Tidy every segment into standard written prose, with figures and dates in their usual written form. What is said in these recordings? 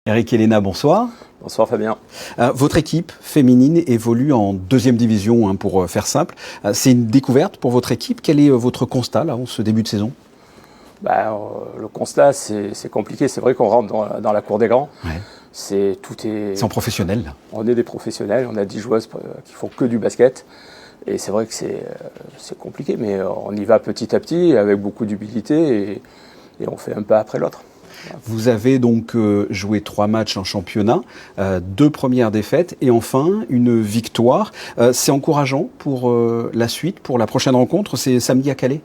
Eric et Léna, bonsoir. Bonsoir Fabien. Votre équipe féminine évolue en deuxième division, pour faire simple. C'est une découverte pour votre équipe. Quel est votre constat là, en ce début de saison? Le constat, c'est compliqué. C'est vrai qu'on rentre dans la cour des grands. Ouais. C'est en professionnel là. On est des professionnels. On a 10 joueuses qui font que du basket. Et c'est vrai que c'est compliqué, mais on y va petit à petit, avec beaucoup d'humilité, et on fait un pas après l'autre. Vous avez donc joué 3 matchs en championnat, 2 premières défaites et enfin une victoire. C'est encourageant pour la suite, pour la prochaine rencontre. C'est samedi à Calais?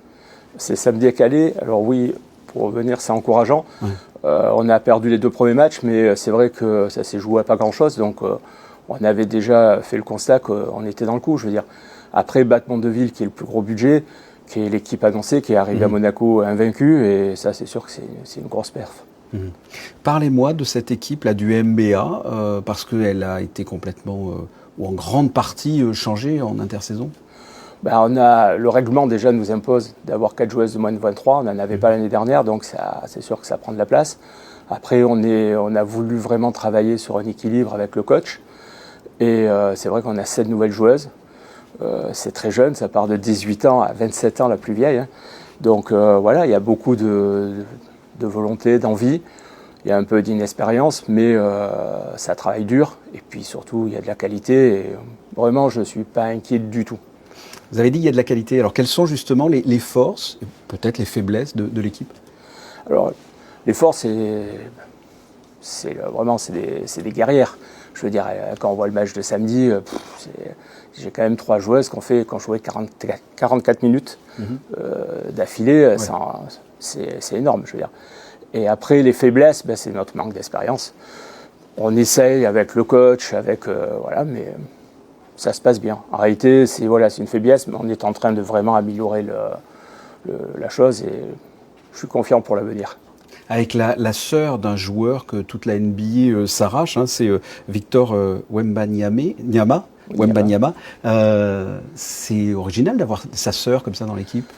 C'est samedi à Calais. Alors oui, pour revenir, c'est encourageant. Ouais. On a perdu les 2 premiers matchs, mais c'est vrai que ça s'est joué à pas grand-chose. Donc on avait déjà fait le constat qu'on était dans le coup. Je veux dire, après battre Mondeville, qui est le plus gros budget, qui est l'équipe annoncée, qui est arrivée à Monaco invaincue, et ça, c'est sûr que c'est une grosse perf. Parlez-moi de cette équipe là du MBA, parce qu'elle a été complètement, ou en grande partie, changée en intersaison. Le règlement déjà nous impose d'avoir 4 joueuses de moins de 23, on n'en avait pas l'année dernière, donc c'est sûr que ça prend de la place. Après, on a voulu vraiment travailler sur un équilibre avec le coach, et c'est vrai qu'on a 7 nouvelles joueuses. C'est très jeune, ça part de 18 ans à 27 ans la plus vieille. Donc voilà, il y a beaucoup de volonté, d'envie, il y a un peu d'inexpérience, mais ça travaille dur, et puis surtout il y a de la qualité, et vraiment je ne suis pas inquiet du tout. Vous avez dit qu'il y a de la qualité, alors quelles sont justement les forces, peut-être les faiblesses de l'équipe? Alors les forces, c'est des guerrières. Je veux dire, quand on voit le match de samedi, j'ai quand même 3 joueuses qui ont joué 44 minutes d'affilée. Ouais. C'est énorme, je veux dire. Et après, les faiblesses, c'est notre manque d'expérience. On essaye avec le coach, mais ça se passe bien. En réalité, c'est une faiblesse, mais on est en train de vraiment améliorer la chose, et je suis confiant pour l'avenir. Avec la sœur d'un joueur que toute la NBA s'arrache, c'est Victor Wembanyama. C'est original d'avoir sa sœur comme ça dans l'équipe.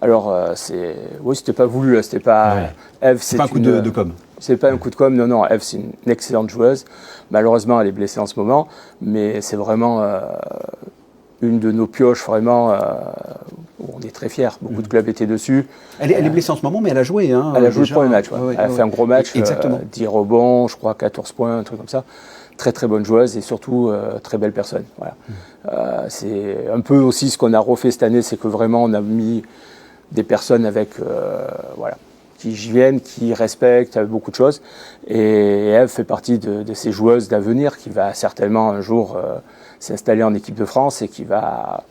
Alors, c'était pas voulu, c'était pas... Ouais. Eve, c'est pas un coup de com'. C'est pas un coup de com', non. Eve, c'est une excellente joueuse. Malheureusement, elle est blessée en ce moment, mais c'est vraiment une de nos pioches, vraiment, où on est très fiers. Beaucoup de clubs étaient dessus. Elle est blessée en ce moment, mais elle a joué. Elle a joué le premier match. Ouais. Elle a fait un gros match, exactement. 10 rebonds, je crois 14 points, un truc comme ça. Très très bonne joueuse, et surtout très belle personne. Voilà. C'est un peu aussi ce qu'on a refait cette année, c'est que vraiment on a mis des personnes qui viennent, qui respectent beaucoup de choses. Et Eve fait partie de ces joueuses d'avenir qui va certainement un jour s'installer en équipe de France, et qui va...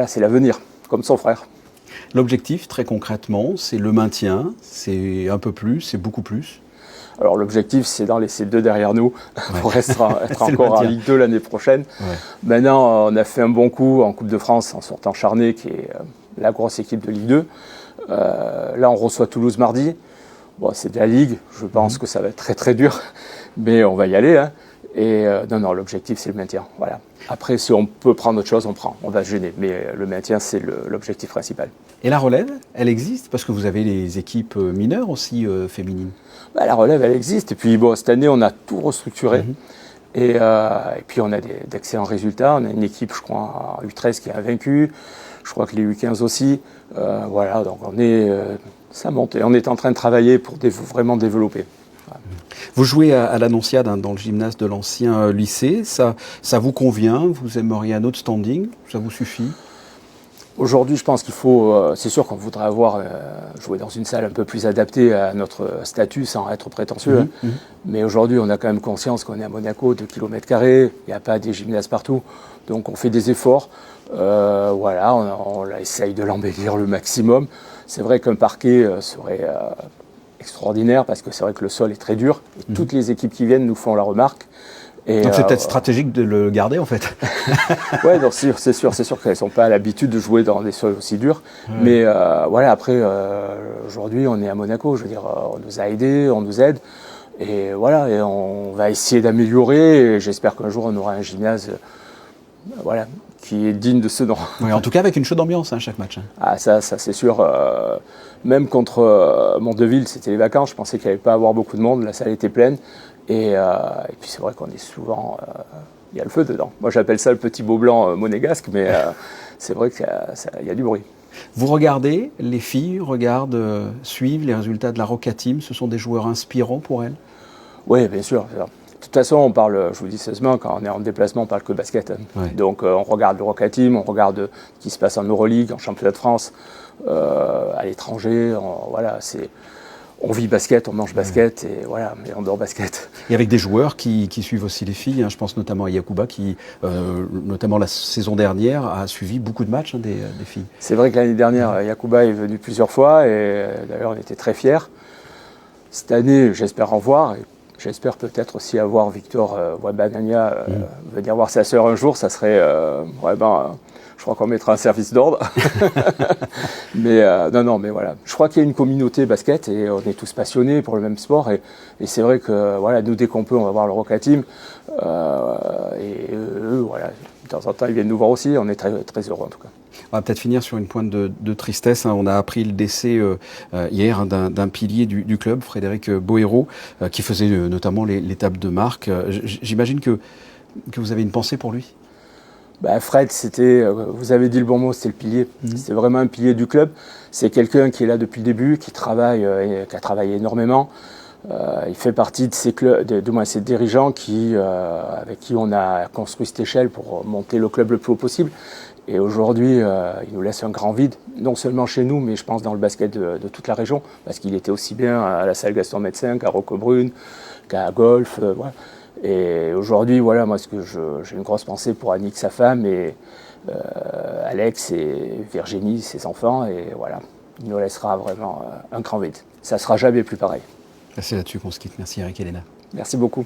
c'est l'avenir, comme son frère. L'objectif, très concrètement, c'est le maintien, c'est un peu plus, c'est beaucoup plus. Alors l'objectif, c'est d'en laisser 2 derrière nous pour être encore en Ligue 2 l'année prochaine. Ouais. Maintenant, on a fait un bon coup en Coupe de France en sortant Charnay, qui est la grosse équipe de Ligue 2. Là, on reçoit Toulouse mardi. Bon, c'est de la Ligue, je pense que ça va être très très dur, mais on va y aller. Et l'objectif, c'est le maintien. Voilà. Après, si on peut prendre autre chose, on prend. On va se gêner, mais le maintien, c'est l'objectif principal. Et la relève, elle existe? Parce que vous avez les équipes mineures aussi féminines. La relève, elle existe. Et puis, cette année, on a tout restructuré. Et puis, on a d'excellents résultats. On a une équipe, je crois, U13 qui est invaincue. Je crois que les U15 aussi. Donc ça monte. Et on est en train de travailler pour vraiment développer. Voilà. Vous jouez à l'Annonciade, dans le gymnase de l'ancien lycée. Ça vous convient? Vous aimeriez un autre standing? Ça vous suffit? Aujourd'hui, je pense qu'il faut... c'est sûr qu'on voudrait jouer dans une salle un peu plus adaptée à notre statut, sans être prétentieux. Mais aujourd'hui, on a quand même conscience qu'on est à Monaco, 2 km². Il n'y a pas des gymnases partout. Donc, on fait des efforts. On essaye de l'embellir le maximum. C'est vrai qu'un parquet serait extraordinaire, parce que c'est vrai que le sol est très dur. Et toutes les équipes qui viennent nous font la remarque. Et donc c'est peut-être stratégique de le garder en fait. Oui, c'est sûr qu'elles ne sont pas à l'habitude de jouer dans des sols aussi durs. Mais après, aujourd'hui, on est à Monaco. Je veux dire, on nous a aidés, on nous aide. Et et on va essayer d'améliorer. Et j'espère qu'un jour, on aura un gymnase qui est digne de ce nom. Oui, en tout cas, avec une chaude ambiance chaque match. Ah, ça c'est sûr. Même contre Mondeville, c'était les vacances. Je pensais qu'il n'y allait pas avoir beaucoup de monde. La salle était pleine. Et puis c'est vrai qu'on est souvent... il y a le feu dedans. Moi j'appelle ça le petit beau blanc monégasque, mais c'est vrai qu'il y a du bruit. Vous regardez, les filles regardent, suivent les résultats de la Roca Team. Ce sont des joueurs inspirants pour elles? Oui, bien sûr. De toute façon, on parle, je vous dis sérieusement, quand on est en déplacement, on parle que basket. Ouais. Donc on regarde le Roca Team, on regarde ce qui se passe en Euroleague, en championnat de France, à l'étranger. Voilà, on vit basket, on mange basket, et voilà, mais on dort basket. Et avec des joueurs qui suivent aussi les filles, hein. Je pense notamment à Yacouba qui, notamment la saison dernière, a suivi beaucoup de matchs des filles. C'est vrai que l'année dernière, Yacouba est venu plusieurs fois, et d'ailleurs on était très fiers. Cette année, j'espère en voir, et j'espère peut-être aussi avoir Victor Wembanyama venir voir sa sœur un jour, ça serait vraiment... je crois qu'on mettra un service d'ordre. Mais non, mais voilà. Je crois qu'il y a une communauté basket et on est tous passionnés pour le même sport. Et c'est vrai que voilà, nous, dès qu'on peut, on va voir le Roca Team. Et eux, voilà, de temps en temps, ils viennent nous voir aussi. On est très, très heureux en tout cas. On va peut-être finir sur une pointe de tristesse. On a appris le décès hier d'un pilier du club, Frédéric Boero, qui faisait notamment les tables de marque. J'imagine que vous avez une pensée pour lui. Fred, vous avez dit le bon mot, c'était le pilier. C'était vraiment un pilier du club. C'est quelqu'un qui est là depuis le début, qui travaille, et qui a travaillé énormément. Il fait partie de ces dirigeants avec qui on a construit cette échelle pour monter le club le plus haut possible. Et aujourd'hui, il nous laisse un grand vide, non seulement chez nous, mais je pense dans le basket de toute la région, parce qu'il était aussi bien à la salle Gaston Médecin qu'à Roquebrune, qu'à Golf. Voilà. Et aujourd'hui, voilà, moi, j'ai une grosse pensée pour Annick, sa femme, et Alex et Virginie, ses enfants, et voilà, il nous laissera vraiment un grand vide. Ça ne sera jamais plus pareil. C'est là-dessus qu'on se quitte. Merci Eric et Elena. Merci beaucoup.